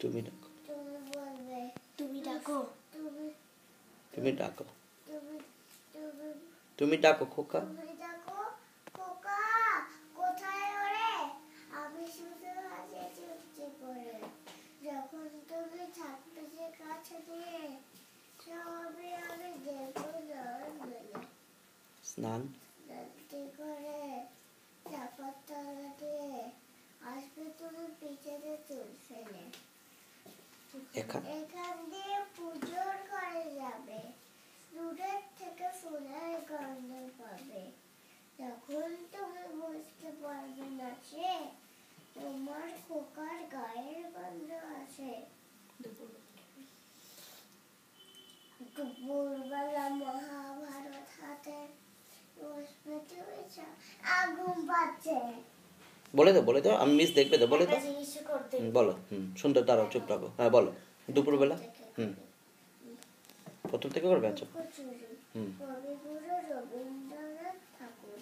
তুমি ডাকো। তুমি বলবে। তুমি ডাকো। তুমি ডাকো। তুমি তুমি ডাকো খোকা। তুমি ডাকো খোকা কোথায় ওরে? আমি শুধু হাসি চুপটি করে। যখন তুমি থাকবে যে কাছে দিয়ে, সবই আমি দেখবো নয়ন মেলে। স্নান করে চাপার তলা দিয়ে আসবে তুমি পিছনে চুল ফেলে। এখান দিয়ে পুজোর ঘরে যাবে, দূরের থেকে ফুলের গন্ধ পাবে। তখন তুমি বুঝতে পারবে না সে তোমার খোকার গায়ের গন্ধ আসে। দুপুরবেলা মহাভারত হাতে বসবে তুমি আগুন পাচ্ছে। বলে দাও, আমি মিস দেখবে তো, বলে দাও। বলো। সুন্দর, দাঁড়াও, চুপ থাকো। হ্যাঁ বলো। দুপুরবেলা প্রথম থেকে করবে। আচ্ছা। কবিগুরু রবীন্দ্রনাথ ঠাকুর।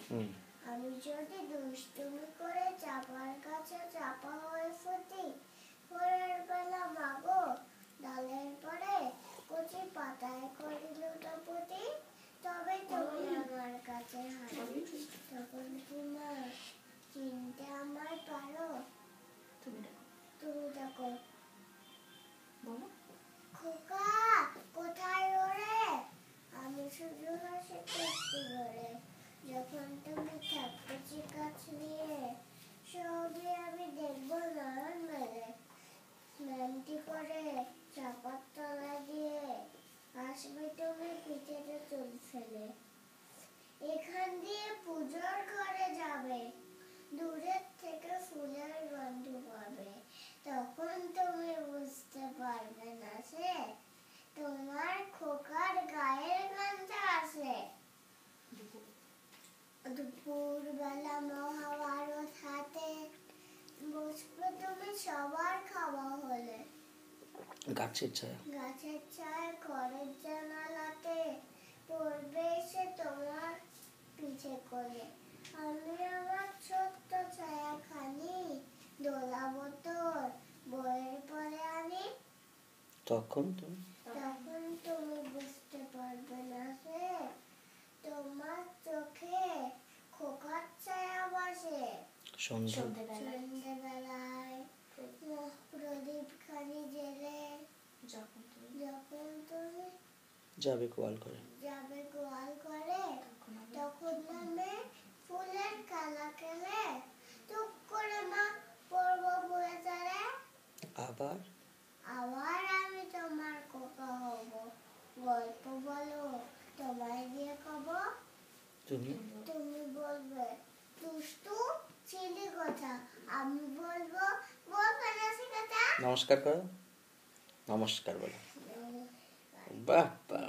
আমি যদি দুষ্টুমি করে চাপার কাছে চাপা হয়ে ফুটি, ভোরের বেলা মাগো ডালের পরে কচি পাতায় করি লুটোপুটি, তবে তুমি আমার কাছে হাঁটি। তখন তোমার চিনতে আমায় পারো। তুমি ডাকো খোকা কোথায় ওরে? আমি শুধু হাসি চুপটি করে। যখন তুমি থাকবে যে কাছে নিয়ে, সবই আমি দেখবো নয়ন মেলে। স্নানটি করে চাপার তলা দিয়ে আসবে তুমি পিঠেতে চুল ফেলে। এখান দিয়ে পুজোর ঘরে যাবে, দূরের থেকে ফুলের গন্ধ পাবে। তখন তুমি বুঝতে পারবে না সে তোমার খোকার গায়ের গন্ধ আসে। দুপুরবেলা মহাভারত হাতে বসবে তুমি সবার খাওয়া হলে। গাছের ছায়া ঘরের জানালাতে পড়বে এসে তোমার পিছে কোলে। আমি আমার ছোট্ট ছায়া খানি দোলাবো তোর বইয়ের পরে আনি। তখন তুমি বুঝতে পারবে না সে তোমার চোখে খোকার ছায়া বসে। সন্ধ্যেবেলায় প্রদীপ খানি জেলে যখন তুমি যাবে গোয়াল করে, তখন নামে ফুলের খেলা খেলে টুক করে মা পড়বো বয়ে চড়ে। আবার আমি তোমার খোকা হব, গল্প বলো তোমায় দিয়ে কব। তুমি বলবে দুষ্টু ছিলি কথা, আমি বলবো বলবে না সে কথা। নমস্কার করো। নমস্কার বলো। বাহ বাহ।